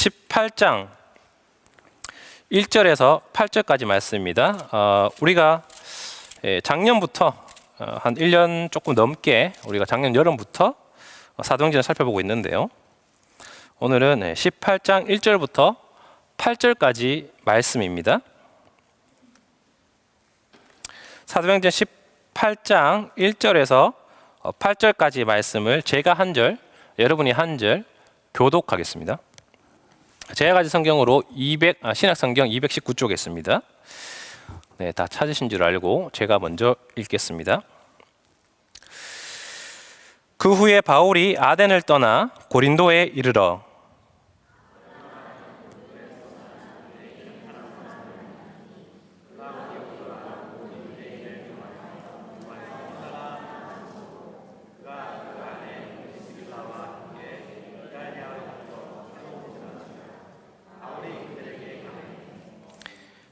18장 1절에서 8절까지 말씀입니다. 우리가 작년부터 한 1년 조금 넘게 우리가 작년 여름부터 사도행전을 살펴보고 있는데요. 오늘은 18장 1절부터 8절까지 말씀입니다. 사도행전 18장 1절에서 8절까지 말씀을 제가 한 절, 여러분이 한 절 교독하겠습니다. 제가 가진 성경으로 신약성경 219쪽에 있습니다. 네, 다 찾으신 줄 알고 제가 먼저 읽겠습니다. 그 후에 바울이 아덴을 떠나 고린도에 이르러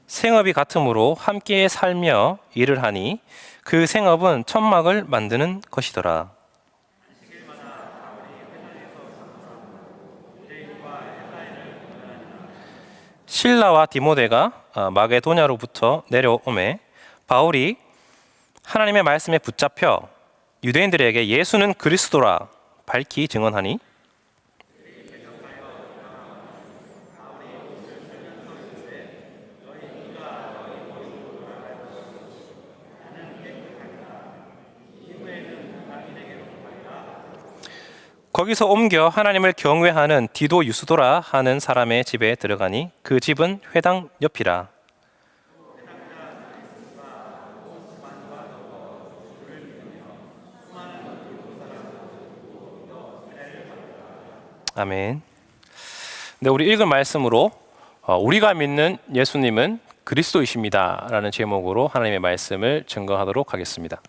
생업이 같으므로 함께 살며 일을 하니 그 생업은 천막을 만드는 것이더라. 실라와 디모데가 마게도냐로부터 내려오매 바울이 하나님의 말씀에 붙잡혀 유대인들에게 예수는 그리스도라 밝히 증언하니 거기서 옮겨 하나님을 경외하는 디도 유스도라 하는 사람의 집에 들어가니 그 집은 회당 옆이라. 아멘. 네, 우리 읽은 말씀으로 우리가 믿는 예수님은 그리스도이십니다 라는 제목으로 하나님의 말씀을 증거하도록 하겠습니다.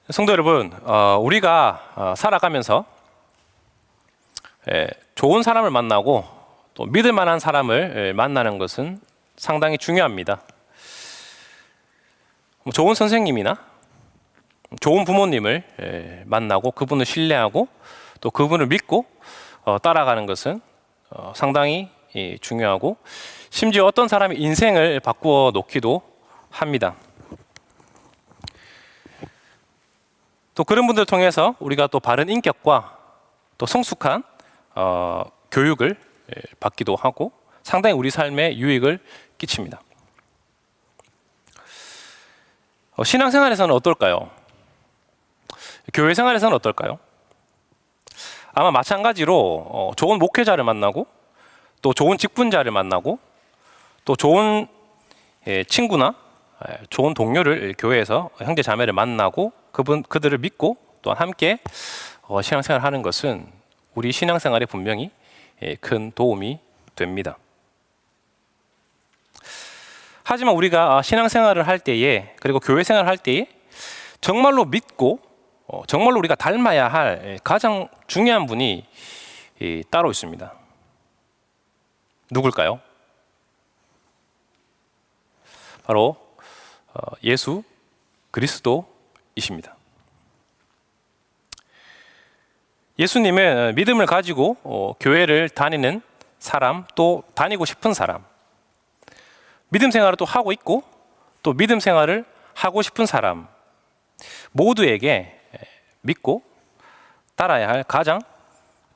성도 여러분, 우리가 살아가면서 좋은 사람을 만나고 또 믿을 만한 사람을 만나는 것은 상당히 중요합니다. 좋은 선생님이나 좋은 부모님을 만나고 그분을 신뢰하고 또 그분을 믿고 따라가는 것은 상당히 중요하고 심지어 어떤 사람의 인생을 바꾸어 놓기도 합니다. 또 그런 분들을 통해서 우리가 또 바른 인격과 또 성숙한 교육을 받기도 하고 상당히 우리 삶에 유익을 끼칩니다. 신앙생활에서는 어떨까요? 교회 생활에서는 어떨까요? 아마 마찬가지로 좋은 목회자를 만나고 또 좋은 직분자를 만나고 또 좋은 친구나 좋은 동료를 교회에서 형제 자매를 만나고 그들을 믿고 또한 함께 신앙생활을 하는 것은 우리 신앙생활에 분명히 큰 도움이 됩니다. 하지만 우리가 신앙생활을 할 때에 그리고 교회 생활을 할 때에 정말로 믿고 정말로 우리가 닮아야 할 가장 중요한 분이 따로 있습니다. 누굴까요? 바로 예수 그리스도이십니다. 예수님은 믿음을 가지고 교회를 다니는 사람, 또 다니고 싶은 사람, 믿음 생활을 또 하고 있고 또 믿음 생활을 하고 싶은 사람 모두에게 믿고 따라야 할 가장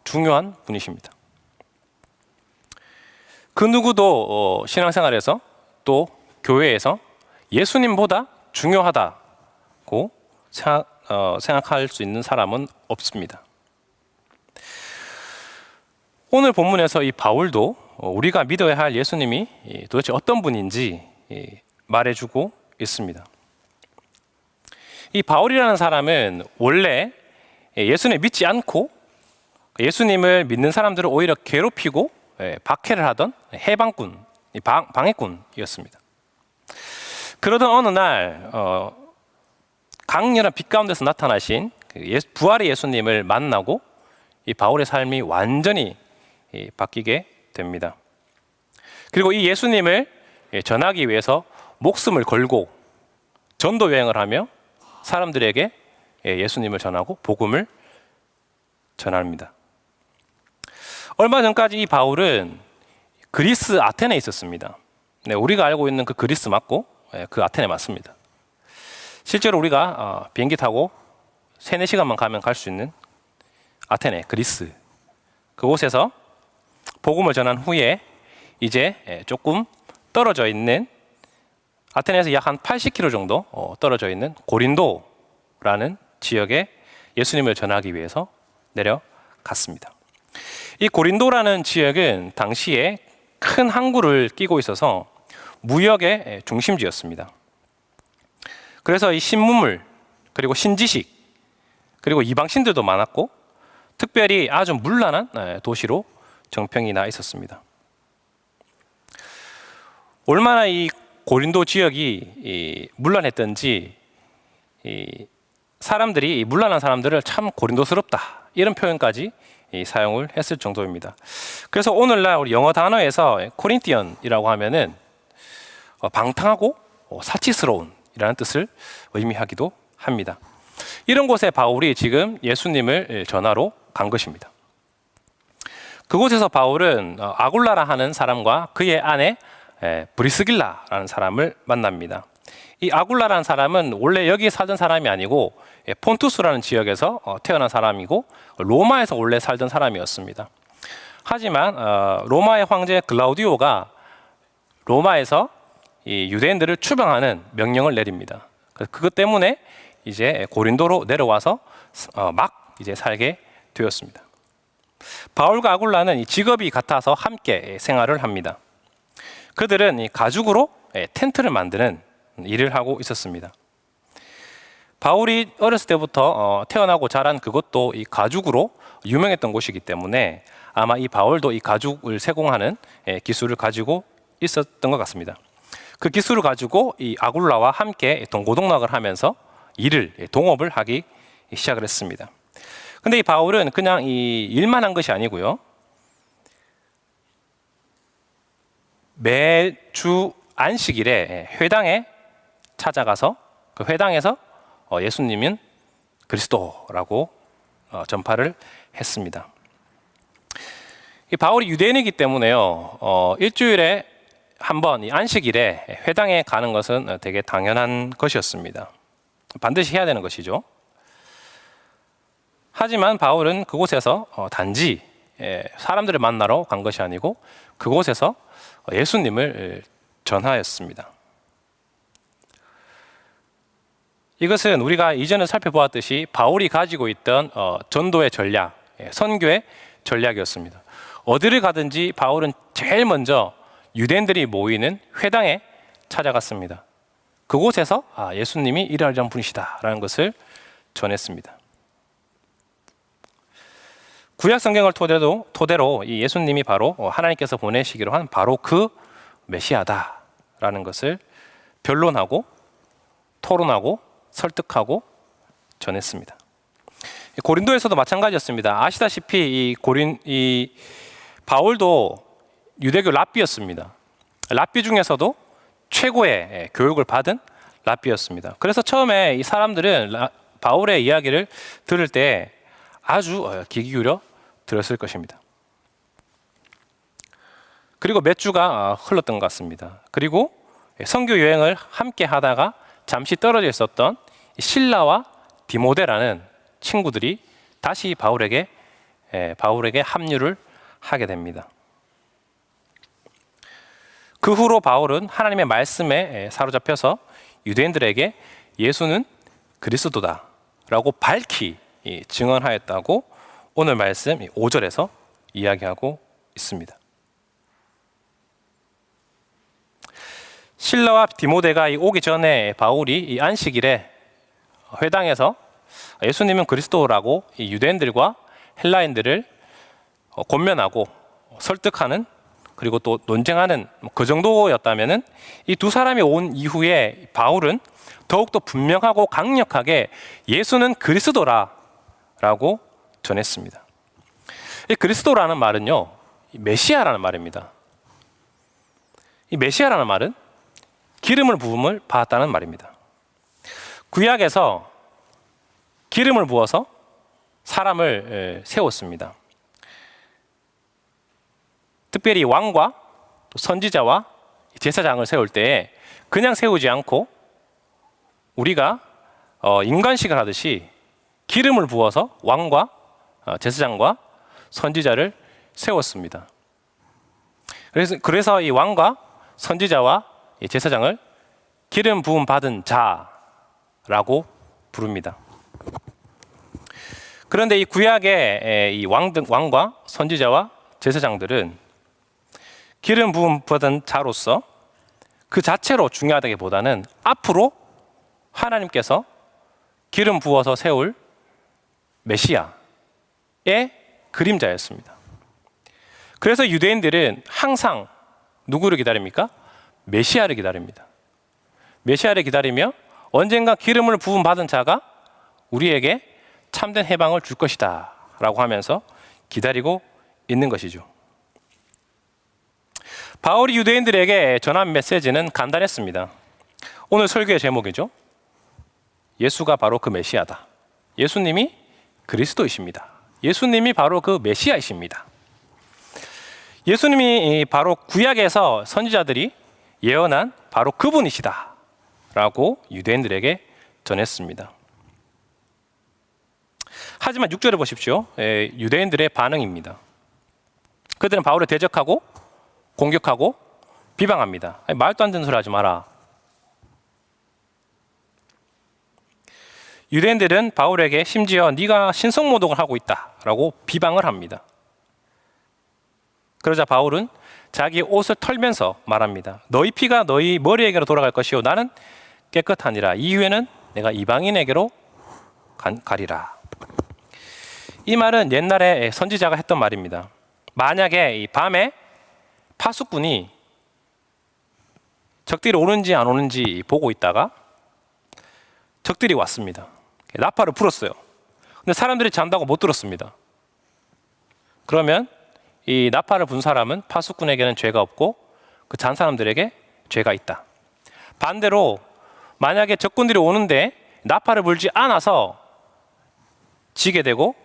중요한 분이십니다. 그 누구도 신앙생활에서 또 교회에서 예수님보다 중요하다고 생각할 수 있는 사람은 없습니다. 오늘 본문에서 이 바울도 우리가 믿어야 할 예수님이 도대체 어떤 분인지 말해주고 있습니다. 이 바울이라는 사람은 원래 예수님을 믿지 않고 예수님을 믿는 사람들을 오히려 괴롭히고 박해를 하던 해방꾼, 방해꾼이었습니다. 그러던 어느 날 강렬한 빛 가운데서 나타나신 부활의 예수님을 만나고 이 바울의 삶이 완전히 바뀌게 됩니다. 그리고 이 예수님을 전하기 위해서 목숨을 걸고 전도 여행을 하며 사람들에게 예수님을 전하고 복음을 전합니다. 얼마 전까지 이 바울은 그리스 아테네에 있었습니다. 네, 우리가 알고 있는 그 그리스 맞고 그 아테네 맞습니다. 실제로 우리가 비행기 타고 3-4시간만 가면 갈 수 있는 아테네, 그리스, 그곳에서 복음을 전한 후에 이제 조금 떨어져 있는 아테네에서 약 한 80km 정도 떨어져 있는 고린도라는 지역에 예수님을 전하기 위해서 내려갔습니다. 이 고린도라는 지역은 당시에 큰 항구를 끼고 있어서 무역의 중심지였습니다. 그래서 이 신문물, 그리고 신지식, 그리고 이방신들도 많았고 특별히 아주 문란한 도시로 정평이 나 있었습니다. 얼마나 이 고린도 지역이 문란했던지 사람들이 문란한 사람들을 참 고린도스럽다 이런 표현까지 사용을 했을 정도입니다. 그래서 오늘날 우리 영어 단어에서 코린티언이라고 하면은 방탕하고 사치스러운 이라는 뜻을 의미하기도 합니다. 이런 곳에 바울이 지금 예수님을 전하러 간 것입니다. 그곳에서 바울은 아굴라라 하는 사람과 그의 아내 브리스길라라는 사람을 만납니다. 이 아굴라라는 사람은 원래 여기에 살던 사람이 아니고 폰투스라는 지역에서 태어난 사람이고 로마에서 원래 살던 사람이었습니다. 하지만 로마의 황제 글라우디오가 로마에서 이 유대인들을 추방하는 명령을 내립니다. 그것 때문에 이제 고린도로 내려와서 막 이제 살게 되었습니다. 바울과 아굴라는 이 직업이 같아서 함께 생활을 합니다. 그들은 이 가죽으로 텐트를 만드는 일을 하고 있었습니다. 바울이 어렸을 때부터 태어나고 자란 그것도 이 가죽으로 유명했던 곳이기 때문에 아마 이 바울도 이 가죽을 세공하는 기술을 가지고 있었던 것 같습니다. 그 기술을 가지고 이 아굴라와 함께 동고동락을 하면서 동업을 하기 시작을 했습니다. 근데 이 바울은 그냥 이 일만 한 것이 아니고요. 매주 안식일에 회당에 찾아가서 그 회당에서 예수님은 그리스도라고 전파를 했습니다. 이 바울이 유대인이기 때문에요. 일주일에 한 번 이 안식일에 회당에 가는 것은 되게 당연한 것이었습니다. 반드시 해야 되는 것이죠. 하지만 바울은 그곳에서 단지 사람들을 만나러 간 것이 아니고 그곳에서 예수님을 전하였습니다. 이것은 우리가 이전에 살펴보았듯이 바울이 가지고 있던 전도의 전략, 선교의 전략이었습니다. 어디를 가든지 바울은 제일 먼저 유대인들이 모이는 회당에 찾아갔습니다. 그곳에서 예수님이 일하려는 분이시다라는 것을 전했습니다. 구약 성경을 토대로 이 예수님이 바로 하나님께서 보내시기로 한 바로 그 메시아다라는 것을 변론하고 토론하고 설득하고 전했습니다. 고린도에서도 마찬가지였습니다. 아시다시피 이 바울도 유대교 랍비였습니다. 랍비 중에서도 최고의 교육을 받은 랍비였습니다. 그래서 처음에 이 사람들은 바울의 이야기를 들을 때 아주 귀 기울여 들었을 것입니다. 그리고 몇 주가 흘렀던 것 같습니다. 그리고 선교 여행을 함께 하다가 잠시 떨어져 있었던 실라와 디모데라는 친구들이 다시 바울에게 합류를 하게 됩니다. 그 후로 바울은 하나님의 말씀에 사로잡혀서 유대인들에게 예수는 그리스도다라고 밝히 증언하였다고 오늘 말씀 5절에서 이야기하고 있습니다. 실라와 디모데가 오기 전에 바울이 이 안식일에 회당에서 예수님은 그리스도라고 이 유대인들과 헬라인들을 권면하고 설득하는 그리고 또 논쟁하는 그 정도였다면은 이 두 사람이 온 이후에 바울은 더욱더 분명하고 강력하게 예수는 그리스도라라고 전했습니다. 이 그리스도라는 말은요, 메시아라는 말입니다. 이 메시아라는 말은 기름을 부음을 받았다는 말입니다. 구약에서 기름을 부어서 사람을 세웠습니다. 특별히 왕과 선지자와 제사장을 세울 때 그냥 세우지 않고 우리가 임관식을 하듯이 기름을 부어서 왕과 제사장과 선지자를 세웠습니다. 그래서 이 왕과 선지자와 이 제사장을 기름 부음 받은 자라고 부릅니다. 그런데 이 구약의 이 왕과 선지자와 제사장들은 기름 부음 받은 자로서 그 자체로 중요하다기보다는 앞으로 하나님께서 기름 부어서 세울 메시아의 그림자였습니다. 그래서 유대인들은 항상 누구를 기다립니까? 메시아를 기다립니다. 메시아를 기다리며 언젠가 기름을 부음 받은 자가 우리에게 참된 해방을 줄 것이다 라고 하면서 기다리고 있는 것이죠. 바울이 유대인들에게 전한 메시지는 간단했습니다. 오늘 설교의 제목이죠. 예수가 바로 그 메시아다. 예수님이 그리스도이십니다. 예수님이 바로 그 메시아이십니다. 예수님이 바로 구약에서 선지자들이 예언한 바로 그분이시다 라고 유대인들에게 전했습니다. 하지만 6절을 보십시오. 유대인들의 반응입니다. 그들은 바울을 대적하고 공격하고 비방합니다. 말도 안 되는 소리 하지 마라. 유대인들은 바울에게 심지어 네가 신성모독을 하고 있다라고 비방을 합니다. 그러자 바울은 자기 옷을 털면서 말합니다. 너희 피가 너희 머리에게로 돌아갈 것이요 나는 깨끗하니라. 이후에는 내가 이방인에게로 가리라. 이 말은 옛날에 선지자가 했던 말입니다. 만약에 이 밤에 파수꾼이 적들이 오는지 안 오는지 보고 있다가 적들이 왔습니다. 나팔을 불었어요. 근데 사람들이 잔다고 못 들었습니다. 그러면 이 나팔을 분 사람은 파수꾼에게는 죄가 없고 그 잔 사람들에게 죄가 있다. 반대로 만약에 적군들이 오는데 나팔을 불지 않아서 지게 되고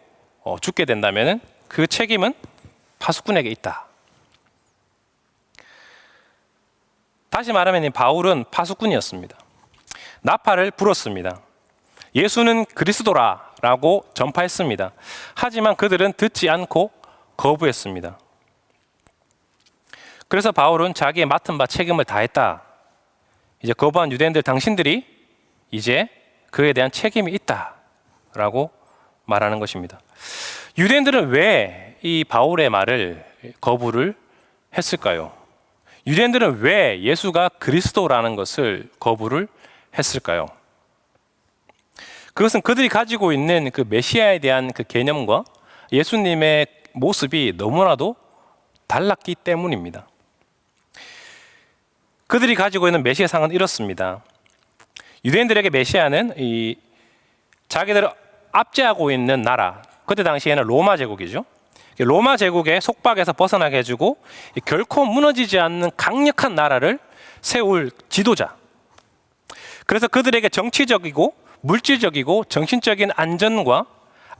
죽게 된다면 그 책임은 파수꾼에게 있다. 다시 말하면 바울은 파수꾼이었습니다. 나팔을 불었습니다. 예수는 그리스도라라고 전파했습니다. 하지만 그들은 듣지 않고 거부했습니다. 그래서 바울은 자기의 맡은 바 책임을 다했다. 이제 거부한 유대인들 당신들이 이제 그에 대한 책임이 있다라고 말하는 것입니다. 유대인들은 왜 이 바울의 말을 거부를 했을까요? 유대인들은 왜 예수가 그리스도라는 것을 거부를 했을까요? 그것은 그들이 가지고 있는 그 메시아에 대한 그 개념과 예수님의 모습이 너무나도 달랐기 때문입니다. 그들이 가지고 있는 메시아상은 이렇습니다. 유대인들에게 메시아는 이 자기들을 압제하고 있는 나라, 그때 당시에는 로마 제국이죠. 로마 제국의 속박에서 벗어나게 해주고 결코 무너지지 않는 강력한 나라를 세울 지도자. 그래서 그들에게 정치적이고 물질적이고 정신적인 안전과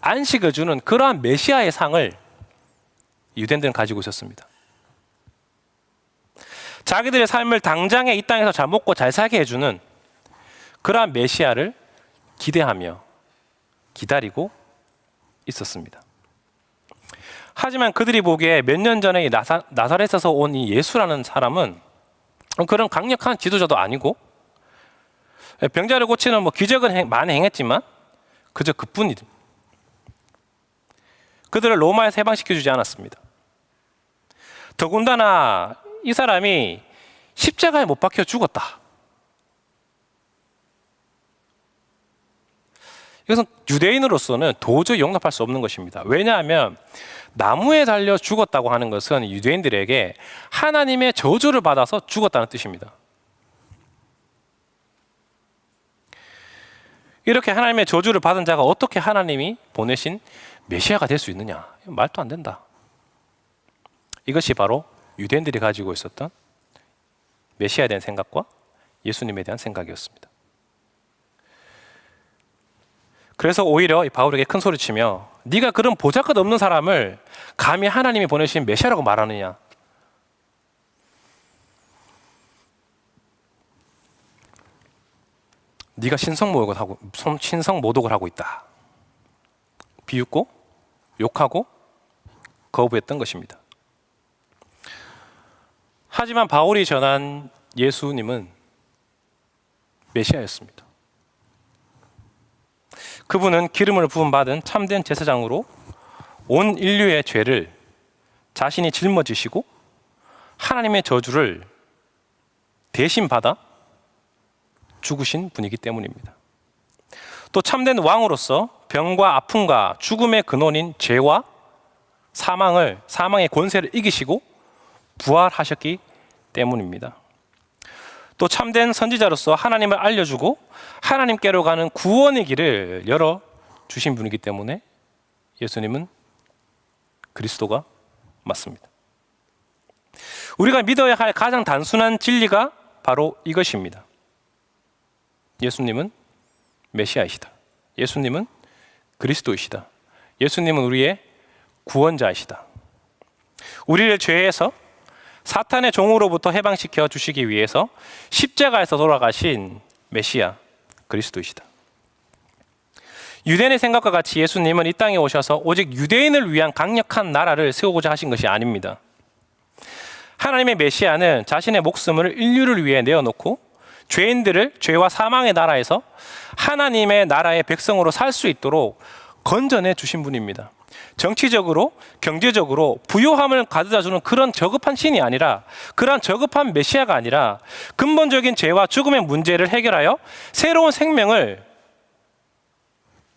안식을 주는 그러한 메시아의 상을 유대인들은 가지고 있었습니다. 자기들의 삶을 당장에 이 땅에서 잘 먹고 잘 살게 해주는 그러한 메시아를 기대하며 기다리고 있었습니다. 하지만 그들이 보기에 몇 년 전에 이 나사렛에서 온 이 예수라는 사람은 그런 강력한 지도자도 아니고 병자를 고치는 기적은 많이 행했지만 그저 그뿐이다. 그들을 로마에서 해방시켜주지 않았습니다. 더군다나 이 사람이 십자가에 못 박혀 죽었다. 이것은 유대인으로서는 도저히 용납할 수 없는 것입니다. 왜냐하면 나무에 달려 죽었다고 하는 것은 유대인들에게 하나님의 저주를 받아서 죽었다는 뜻입니다. 이렇게 하나님의 저주를 받은 자가 어떻게 하나님이 보내신 메시아가 될 수 있느냐? 말도 안 된다. 이것이 바로 유대인들이 가지고 있었던 메시아에 대한 생각과 예수님에 대한 생각이었습니다. 그래서 오히려 바울에게 큰 소리치며 네가 그런 보잘것 없는 사람을 감히 하나님이 보내신 메시아라고 말하느냐. 네가 신성모독을 하고 있다. 비웃고 욕하고 거부했던 것입니다. 하지만 바울이 전한 예수님은 메시아였습니다. 그분은 기름을 부음받은 참된 제사장으로 온 인류의 죄를 자신이 짊어지시고 하나님의 저주를 대신 받아 죽으신 분이기 때문입니다. 또 참된 왕으로서 병과 아픔과 죽음의 근원인 죄와 사망의 권세를 이기시고 부활하셨기 때문입니다. 또 참된 선지자로서 하나님을 알려주고 하나님께로 가는 구원의 길을 열어주신 분이기 때문에 예수님은 그리스도가 맞습니다. 우리가 믿어야 할 가장 단순한 진리가 바로 이것입니다. 예수님은 메시아이시다. 예수님은 그리스도이시다. 예수님은 우리의 구원자이시다. 우리를 죄에서 사탄의 종으로부터 해방시켜 주시기 위해서 십자가에서 돌아가신 메시아 그리스도이시다. 유대인의 생각과 같이 예수님은 이 땅에 오셔서 오직 유대인을 위한 강력한 나라를 세우고자 하신 것이 아닙니다. 하나님의 메시아는 자신의 목숨을 인류를 위해 내어놓고 죄인들을 죄와 사망의 나라에서 하나님의 나라의 백성으로 살 수 있도록 건져내 주신 분입니다. 정치적으로, 경제적으로 부요함을 가져다 주는 그런 저급한 신이 아니라, 그런 저급한 메시아가 아니라 근본적인 죄와 죽음의 문제를 해결하여 새로운 생명을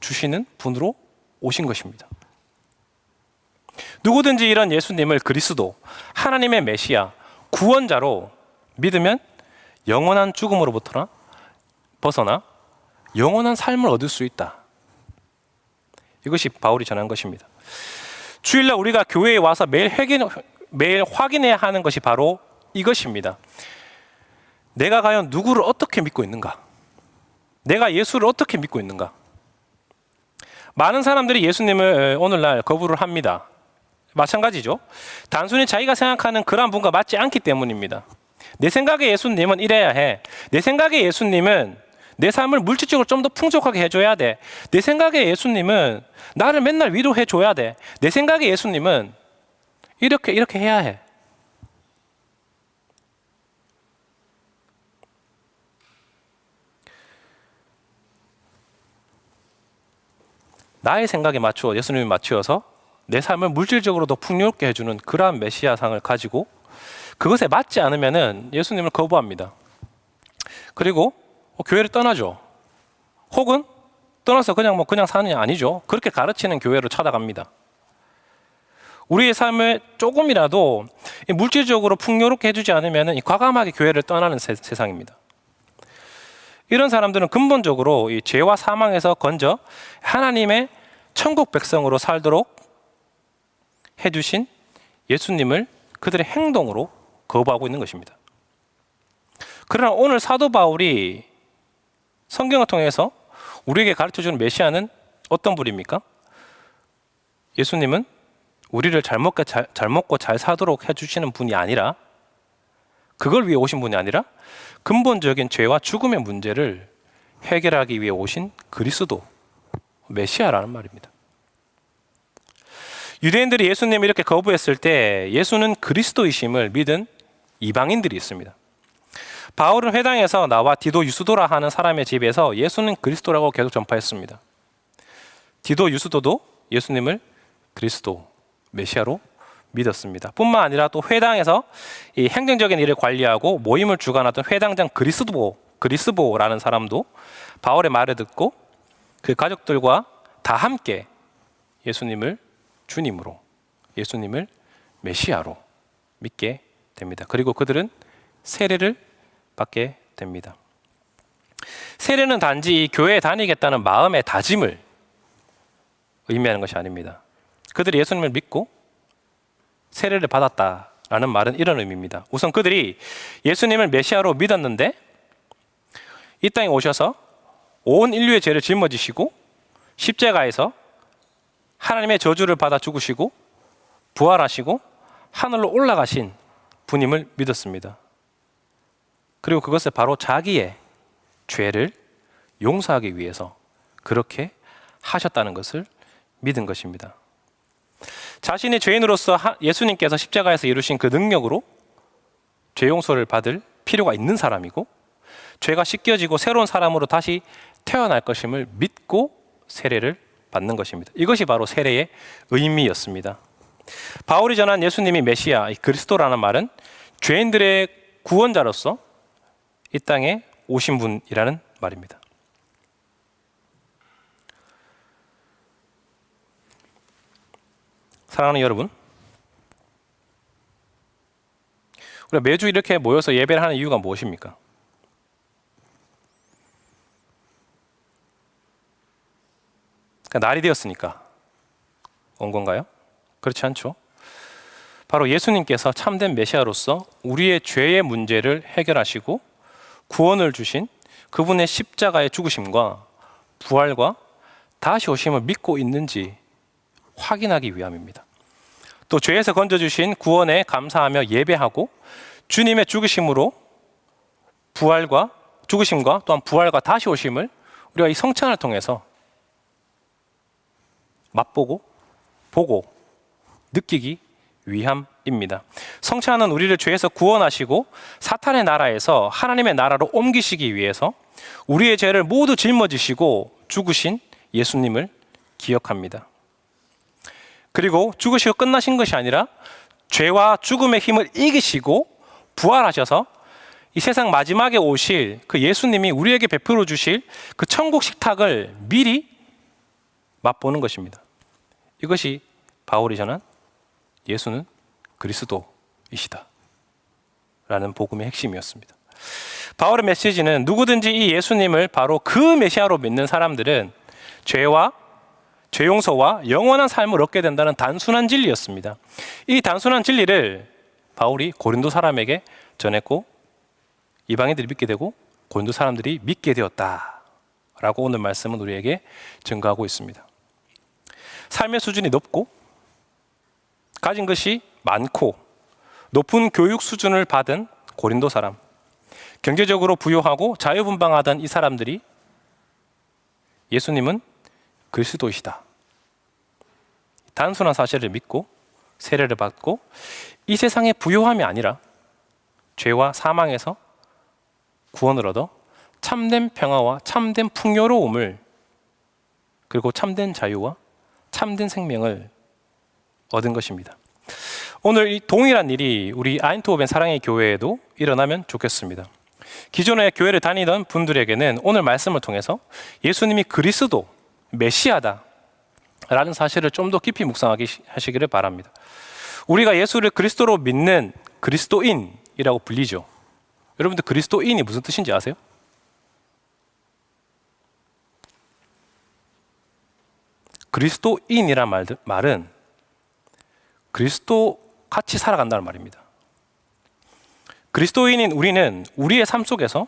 주시는 분으로 오신 것입니다. 누구든지 이런 예수님을 그리스도, 하나님의 메시아, 구원자로 믿으면 영원한 죽음으로부터 벗어나 영원한 삶을 얻을 수 있다. 이것이 바울이 전한 것입니다. 주일날 우리가 교회에 와서 매일 확인해야 하는 것이 바로 이것입니다. 내가 과연 누구를 어떻게 믿고 있는가? 내가 예수를 어떻게 믿고 있는가? 많은 사람들이 예수님을 오늘날 거부를 합니다. 마찬가지죠. 단순히 자기가 생각하는 그러한 분과 맞지 않기 때문입니다. 내 생각에 예수님은 이래야 해. 내 생각에 예수님은 내 삶을 물질적으로 좀 더 풍족하게 해줘야 돼. 내 생각에 예수님은 나를 맨날 위로해 줘야 돼. 내 생각에 예수님은 이렇게 해야 해. 나의 생각에 맞추어 예수님이 맞추어서 내 삶을 물질적으로 더 풍요롭게 해주는 그러한 메시아상을 가지고 그것에 맞지 않으면은 예수님을 거부합니다. 그리고 교회를 떠나죠. 혹은 떠나서 그냥 사는 게 아니죠. 그렇게 가르치는 교회로 찾아갑니다. 우리의 삶을 조금이라도 물질적으로 풍요롭게 해주지 않으면 과감하게 교회를 떠나는 세상입니다. 이런 사람들은 근본적으로 이 죄와 사망에서 건져 하나님의 천국 백성으로 살도록 해주신 예수님을 그들의 행동으로 거부하고 있는 것입니다. 그러나 오늘 사도 바울이 성경을 통해서 우리에게 가르쳐주는 메시아는 어떤 분입니까? 예수님은 우리를 잘 먹고 잘 사도록 해주시는 분이 아니라, 그걸 위해 오신 분이 아니라 근본적인 죄와 죽음의 문제를 해결하기 위해 오신 그리스도, 메시아라는 말입니다. 유대인들이 예수님을 이렇게 거부했을 때 예수는 그리스도이심을 믿은 이방인들이 있습니다. 바울은 회당에서 나와 디도 유스도라 하는 사람의 집에서 예수는 그리스도라고 계속 전파했습니다. 디도 유스도도 예수님을 그리스도, 메시아로 믿었습니다. 뿐만 아니라 또 회당에서 이 행정적인 일을 관리하고 모임을 주관하던 회당장 그리스보라는 사람도 바울의 말을 듣고 그 가족들과 다 함께 예수님을 주님으로, 예수님을 메시아로 믿게 됩니다. 그리고 그들은 세례를 받게 됩니다. 세례는 단지 교회에 다니겠다는 마음의 다짐을 의미하는 것이 아닙니다. 그들이 예수님을 믿고 세례를 받았다라는 말은 이런 의미입니다. 우선 그들이 예수님을 메시아로 믿었는데 이 땅에 오셔서 온 인류의 죄를 짊어지시고 십자가에서 하나님의 저주를 받아 죽으시고 부활하시고 하늘로 올라가신 분임을 믿었습니다. 그리고 그것을 바로 자기의 죄를 용서하기 위해서 그렇게 하셨다는 것을 믿은 것입니다. 자신이 죄인으로서 예수님께서 십자가에서 이루신 그 능력으로 죄 용서를 받을 필요가 있는 사람이고 죄가 씻겨지고 새로운 사람으로 다시 태어날 것임을 믿고 세례를 받는 것입니다. 이것이 바로 세례의 의미였습니다. 바울이 전한 예수님이 메시아, 그리스도라는 말은 죄인들의 구원자로서 이 땅에 오신 분이라는 말입니다. 사랑하는 여러분, 우리가 매주 이렇게 모여서 예배를 하는 이유가 무엇입니까? 그러니까 날이 되었으니까 온 건가요? 그렇지 않죠. 바로 예수님께서 참된 메시아로서 우리의 죄의 문제를 해결하시고 구원을 주신 그분의 십자가의 죽으심과 부활과 다시 오심을 믿고 있는지 확인하기 위함입니다. 또 죄에서 건져주신 구원에 감사하며 예배하고 주님의 죽으심으로 죽으심과 또한 부활과 다시 오심을 우리가 이 성찬을 통해서 맛보고 보고 느끼기 위함입니다. 성찬은 우리를 죄에서 구원하시고 사탄의 나라에서 하나님의 나라로 옮기시기 위해서 우리의 죄를 모두 짊어지시고 죽으신 예수님을 기억합니다. 그리고 죽으시고 끝나신 것이 아니라 죄와 죽음의 힘을 이기시고 부활하셔서 이 세상 마지막에 오실 그 예수님이 우리에게 베풀어 주실 그 천국 식탁을 미리 맛보는 것입니다. 이것이 바울이 전한 예수는 그리스도이시다 라는 복음의 핵심이었습니다. 바울의 메시지는 누구든지 이 예수님을 바로 그 메시아로 믿는 사람들은 죄 용서와 영원한 삶을 얻게 된다는 단순한 진리였습니다. 이 단순한 진리를 바울이 고린도 사람에게 전했고 이방인들이 믿게 되고 고린도 사람들이 믿게 되었다라고 오늘 말씀은 우리에게 증거하고 있습니다. 삶의 수준이 높고 가진 것이 많고 높은 교육 수준을 받은 고린도 사람, 경제적으로 부유하고 자유분방하던 이 사람들이 예수님은 그리스도이시다, 단순한 사실을 믿고 세례를 받고 이 세상의 부요함이 아니라 죄와 사망에서 구원을 얻어 참된 평화와 참된 풍요로움을 그리고 참된 자유와 참된 생명을 얻은 것입니다. 오늘 이 동일한 일이 우리 아인트호벤 사랑의 교회에도 일어나면 좋겠습니다. 기존에 교회를 다니던 분들에게는 오늘 말씀을 통해서 예수님이 그리스도, 메시아다 라는 사실을 좀 더 깊이 묵상하시기를 바랍니다. 우리가 예수를 그리스도로 믿는 그리스도인이라고 불리죠. 여러분들 그리스도인이 무슨 뜻인지 아세요? 그리스도인이란 말은 그리스도 같이 살아간다는 말입니다. 그리스도인인 우리는 우리의 삶 속에서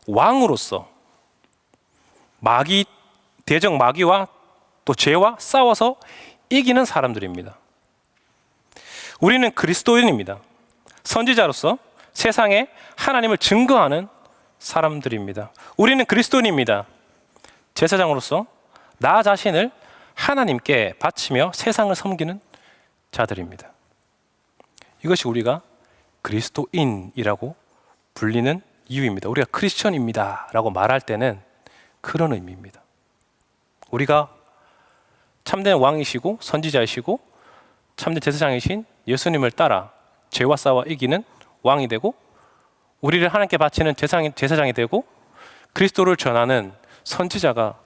왕으로서 대적 마귀와 또 죄와 싸워서 이기는 사람들입니다. 우리는 그리스도인입니다. 선지자로서 세상에 하나님을 증거하는 사람들입니다. 우리는 그리스도인입니다. 제사장으로서 나 자신을 하나님께 바치며 세상을 섬기는 자들입니다. 이것이 우리가 그리스도인이라고 불리는 이유입니다. 우리가 크리스천입니다 라고 말할 때는 그런 의미입니다. 우리가 참된 왕이시고 선지자이시고 참된 제사장이신 예수님을 따라 죄와 싸워 이기는 왕이 되고 우리를 하나님께 바치는 제사장이 되고 그리스도를 전하는 선지자가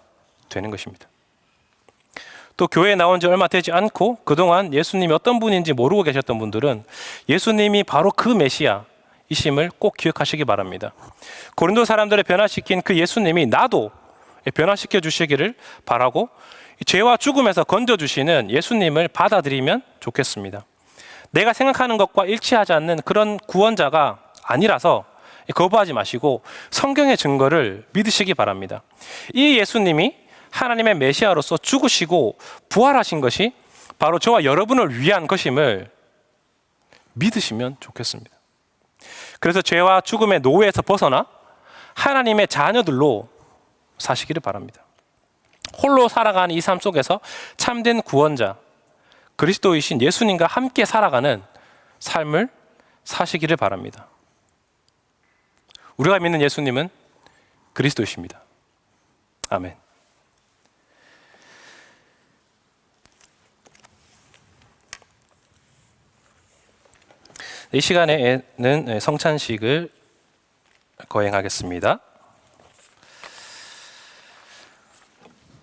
되는 것입니다. 또 교회에 나온 지 얼마 되지 않고 그동안 예수님이 어떤 분인지 모르고 계셨던 분들은 예수님이 바로 그 메시아이심을 꼭 기억하시기 바랍니다. 고린도 사람들을 변화시킨 그 예수님이 나도 변화시켜 주시기를 바라고 죄와 죽음에서 건져주시는 예수님을 받아들이면 좋겠습니다. 내가 생각하는 것과 일치하지 않는 그런 구원자가 아니라서 거부하지 마시고 성경의 증거를 믿으시기 바랍니다. 이 예수님이 하나님의 메시아로서 죽으시고 부활하신 것이 바로 저와 여러분을 위한 것임을 믿으시면 좋겠습니다. 그래서 죄와 죽음의 노예에서 벗어나 하나님의 자녀들로 사시기를 바랍니다. 홀로 살아가는 이 삶 속에서 참된 구원자, 그리스도이신 예수님과 함께 살아가는 삶을 사시기를 바랍니다. 우리가 믿는 예수님은 그리스도이십니다. 아멘. 이 시간에는 성찬식을 거행하겠습니다.